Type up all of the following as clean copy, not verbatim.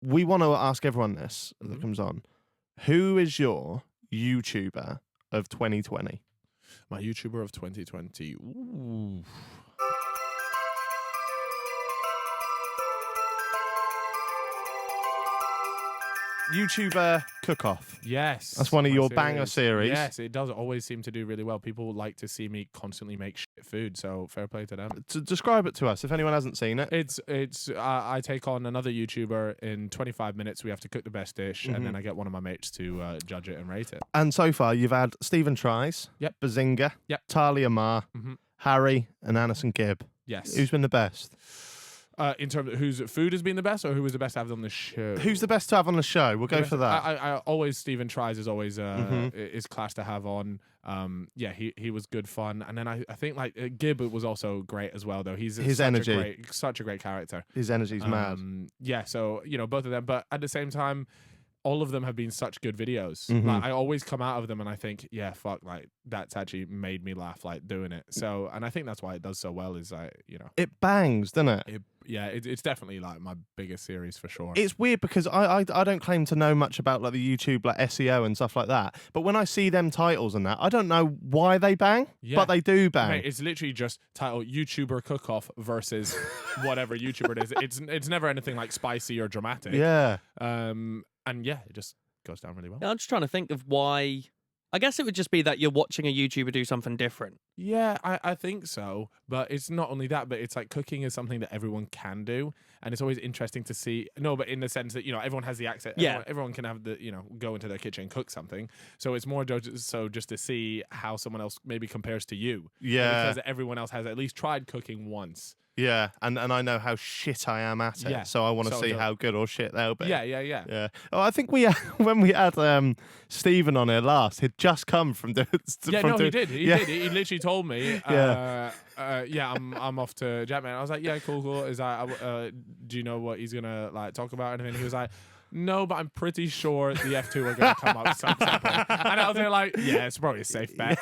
we want to ask everyone this that comes on. Who is your YouTuber of 2020? My YouTuber of 2020. Ooh. YouTuber cook-off. Yes. That's one of my your banger series. Yes, it does always seem to do really well. People like to see me constantly make shit food, so fair play to them. To describe it to us, if anyone hasn't seen it. It's I take on another YouTuber in 25 minutes. We have to cook the best dish, and then I get one of my mates to judge it and rate it. And so far, you've had Stephen Tries, Yep. Bazinga, Yep. Talia Ma, Harry, and Anderson Gibb. Yes. Who's been the best? In terms of whose food has been the best, or who was the best to have on the show? Who's the best to have on the show? We'll go for that. I always Stephen Tries is always is class to have on. Yeah, he was good fun, and then I think like Gibb was also great as well. Though his energy, such a great character. His energy's mad. Yeah, so both of them, but at the same time, all of them have been such good videos. Like, I always come out of them and I think, yeah, fuck, like that's actually made me laugh, like doing it. So, and I think that's why it does so well. Is it bangs, doesn't it? It's definitely like my biggest series for sure. It's weird because I don't claim to know much about like the YouTube like SEO and stuff like that. But when I see them titles and that, I don't know why they bang, but they do bang. Mate, it's literally just title YouTuber cook-off versus whatever YouTuber it is. It's never anything like spicy or dramatic. Yeah. And yeah, it just goes down really well. I'm just trying to think of why. I guess it would just be that you're watching a YouTuber do something different. Yeah, I think so. But it's not only that, but it's like cooking is something that everyone can do. And it's always interesting to see. No, but in the sense that, everyone has the access. Yeah. Everyone can have the, go into their kitchen and cook something. So it's more so just to see how someone else maybe compares to you. Yeah. Because everyone else has at least tried cooking once. Yeah, and I know how shit I am at it, so I want to see how good or shit they'll be. Yeah. Oh, I think when we had Stephen on here last, he'd just come from doing. He did. He did. He literally told me, I'm off to Jetman. I was like, yeah, cool. Is that? Do you know what he's gonna like talk about? And then he was like, no, but I'm pretty sure the F2 are going to come up sometime. And I was there like, yeah, it's probably a safe bet.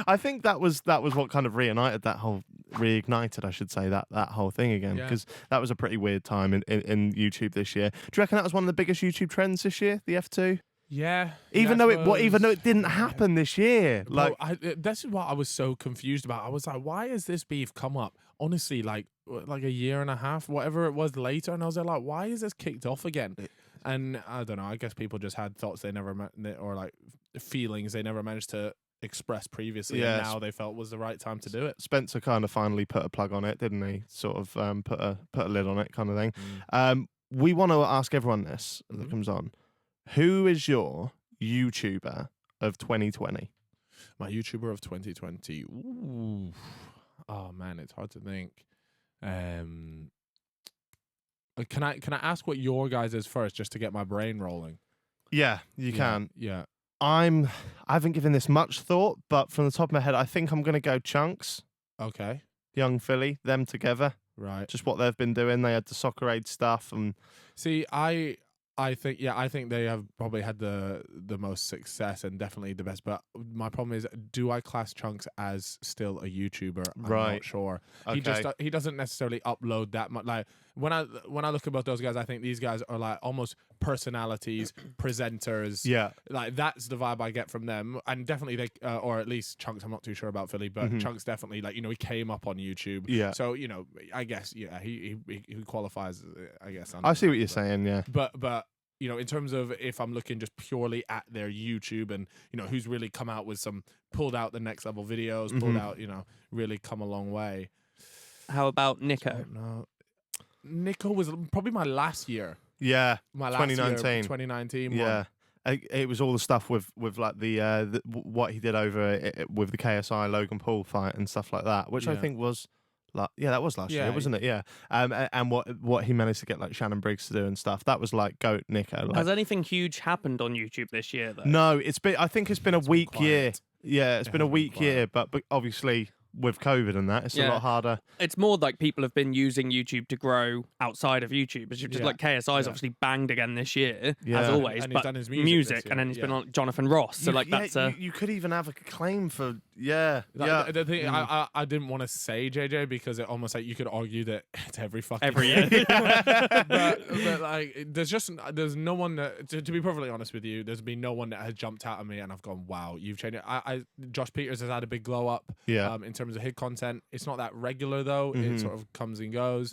I think that was what kind of reignited, I should say, that whole thing again, because that was a pretty weird time in YouTube this year. Do you reckon that was one of the biggest YouTube trends this year, the F2? Yeah. Even though it didn't happen this year. Like, this is what I was so confused about. I was like, why has this beef come up? Honestly, like a year and a half, whatever it was later, and I was there like, why is this kicked off again? And I don't know. I guess people just had thoughts they never or like feelings they never managed to express previously, and now they felt was the right time to do it. Spencer kind of finally put a plug on it, didn't he? Sort of put a lid on it, kind of thing. We want to ask everyone this that comes on. Who is your YouTuber of 2020? My YouTuber of 2020. Ooh. Oh man, it's hard to think. Can I ask what your guys is first, just to get my brain rolling? Yeah, you can. Yeah. I haven't given this much thought, but from the top of my head, I think I'm going to go Chunkz. Okay. Young Philly, them together. Right. Just what they've been doing. They had the Soccer Aid stuff, and see, I think they have probably had the most success and definitely the best. But my problem is, do I class Chunkz as still a YouTuber? I'm not sure. Okay. He doesn't necessarily upload that much. Like when I look at both those guys, I think these guys are like almost personalities, presenters. Yeah, like that's the vibe I get from them. And definitely they, or at least Chunkz. I'm not too sure about Philly, but Chunkz definitely, like, he came up on YouTube. Yeah. So I guess he qualifies. I guess. I see what you're saying. Yeah. But in terms of if I'm looking just purely at their YouTube and, who's really come out with pulled out the next level videos, pulled out, really come a long way. How about Nico? No, Nico was probably my last year. Yeah. My last 2019. year, 2019. Yeah. It was all the stuff with like the what he did over with the KSI Logan Paul fight and stuff like that, which I think was. That was last year, wasn't it? Yeah. And what he managed to get like Shannon Briggs to do and stuff. That was like GOAT Nico. Like, has anything huge happened on YouTube this year though? No, I think it's been a weak year. Yeah, it's been a weak year, but obviously with COVID and that. It's a lot harder. It's more like people have been using YouTube to grow outside of YouTube. It's just like KSI's obviously banged again this year, as always. And but he's done his music and then he's been on Jonathan Ross. So that's you could even have a claim for The thing, I didn't want to say JJ because it almost like you could argue that it's every year. but like there's no one that, to be perfectly honest with you, there's been no one that has jumped out at me and I've gone, wow, you've changed it. Josh Pieters has had a big glow up in terms of his content. It's not that regular though. It sort of comes and goes.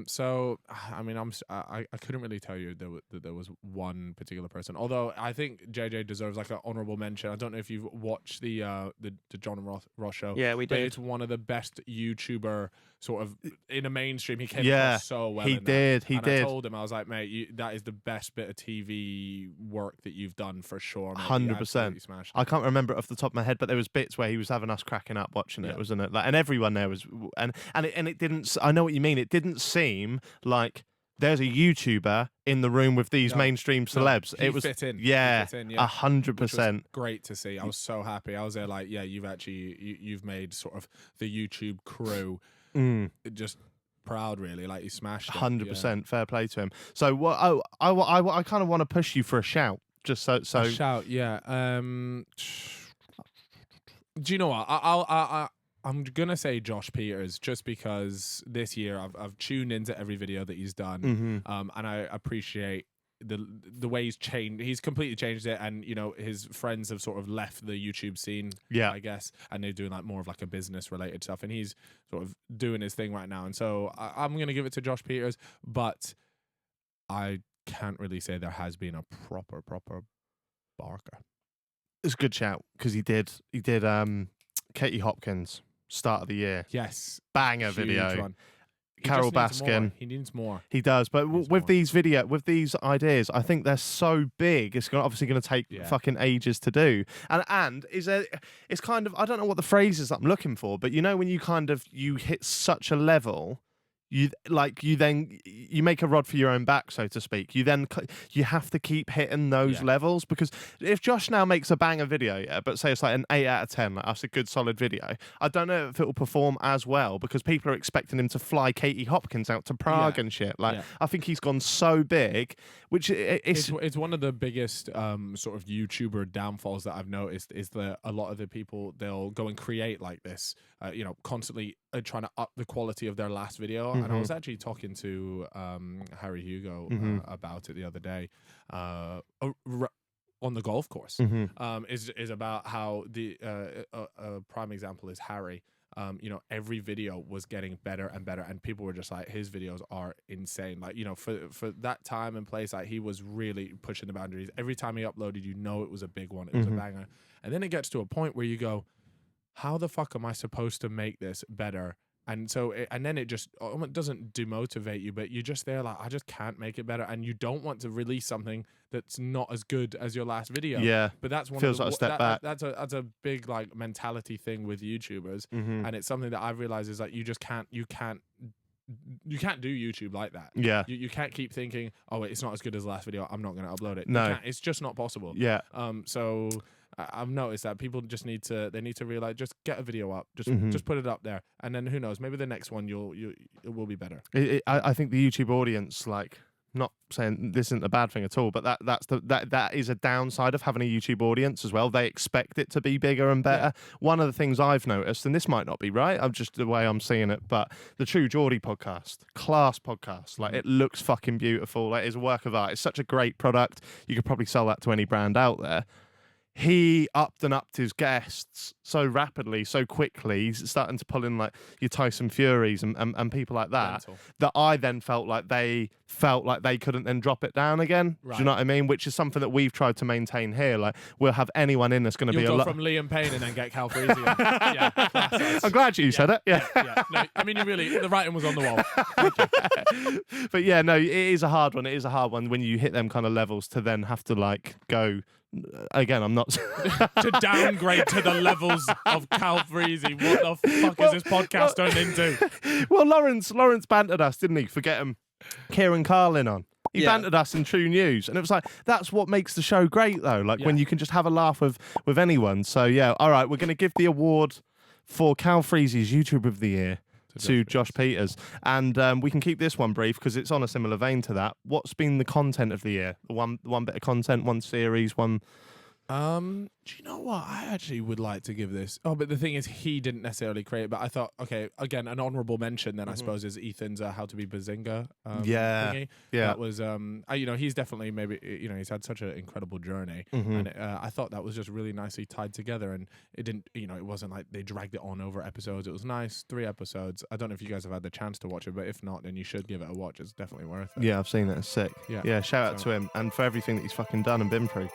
So I mean, I couldn't really tell you that there was one particular person, although I think JJ deserves like an honorable mention. I don't know if you've watched the John Ross show. Yeah, we did. But it's one of the best YouTuber sort of in a mainstream. He came across so well. He did. I told him, I was like, mate, that is the best bit of TV work that you've done for sure. 100%. I can't remember it off the top of my head, but there was bits where he was having us cracking up watching it, wasn't it? Like, and everyone there was, and it didn't. I know what you mean. It didn't seem like there's a YouTuber in the room with these mainstream celebs. It was fit in. 100%. Great to see. I was so happy. I was there like, you've made sort of the YouTube crew just proud, really. Like, you smashed it. 100%. Fair play to him. So what? I kind of want to push you for a shout. Just so a shout, yeah. Do you know what? I'm gonna say Josh Pieters just because this year I've tuned into every video that he's done, and I appreciate the way he's changed. He's completely changed it, and his friends have sort of left the YouTube scene, I guess, and they're doing like more of like a business related stuff, and he's sort of doing his thing right now. And so I'm gonna give it to Josh Pieters, but I can't really say there has been a proper barker. It's a good shout because he did Katie Hopkins start of the year. Yes, banger huge video. One. Carol Baskin. He needs more. He does, but with these ideas, I think they're so big. It's obviously going to take fucking ages to do. And it's kind of, I don't know what the phrase is that I'm looking for, but when you hit such a level. You make a rod for your own back, so to speak. You have to keep hitting those levels, because if Josh now makes a banger video, but say it's like an 8 out of 10, like that's a good solid video, I don't know if it will perform as well because people are expecting him to fly Katie Hopkins out to Prague and shit. I think he's gone so big, which it's one of the biggest sort of YouTuber downfalls that I've noticed is that a lot of the people, they'll go and create like this, constantly trying to up the quality of their last video. And I was actually talking to Harry Hugo about it the other day on the golf course. Is about how the a prime example is Harry. Every video was getting better and better, and people were just like, his videos are insane. Like, for that time and place, like, he was really pushing the boundaries. Every time he uploaded, it was a big one. It was a banger. And then it gets to a point where you go, how the fuck am I supposed to make this better? And so, and then it doesn't demotivate you, but you're just there like, I just can't make it better. And you don't want to release something that's not as good as your last video. Yeah, but that's one feels like a step back. That's a big like mentality thing with YouTubers, and it's something that I've realized is like you can't do YouTube like that. Yeah, you can't keep thinking, oh, it's not as good as the last video, I'm not going to upload it. No, it's just not possible. Yeah. So I've noticed that people just need to realize, just get a video up, just put it up there, and then who knows, maybe the next one it will be better. I think the YouTube audience, like, not saying this isn't a bad thing at all, but that is a downside of having a YouTube audience as well. They expect it to be bigger and better. Yeah. One of the things I've noticed, and this might not be right, I'm just the way I'm seeing it, but the True Geordie podcast, class podcast, like, it looks fucking beautiful. Like, it's a work of art. It's such a great product. You could probably sell that to any brand out there. He upped his guests so rapidly, so quickly. He's starting to pull in like your Tyson Furies and people like that. Mental. That I then felt like they couldn't then drop it down again. Right. Do you know what I mean? Which is something that we've tried to maintain here. Like, we'll have anyone in that's going to be go from Liam Payne and then get Calfreezy. Yeah, I'm glad you said it. Yeah. No, I mean, the writing was on the wall. But yeah, no, it is a hard one. It is a hard one when you hit them kind of levels to then have to like go. Again, I'm not to downgrade to the levels of Calfreezy. What the fuck is this podcast turned into? Well, Lawrence bantered us, didn't he? For getting Kieran Carlin on. He bantered us in True News, and it was like, that's what makes the show great, though. Like, when you can just have a laugh with anyone. So yeah, all right, we're going to give the award for Calfreezy's YouTube of the Year to Josh Pieters. And we can keep this one brief because it's on a similar vein to that. What's been the content of the year? One bit of content, one series, one... Do you know what? I actually would like to give this. Oh, but the thing is, he didn't necessarily create it. But I thought, okay, again, an honourable mention. Then I suppose is Ethan's How to Be Bazinga. Thingy. That was he's definitely he's had such an incredible journey, and I thought that was just really nicely tied together. And it didn't, it wasn't like they dragged it on over episodes. It was nice, 3 episodes. I don't know if you guys have had the chance to watch it, but if not, then you should give it a watch. It's definitely worth it. Yeah, I've seen it. It's sick. Yeah, shout out to him and for everything that he's fucking done and been through.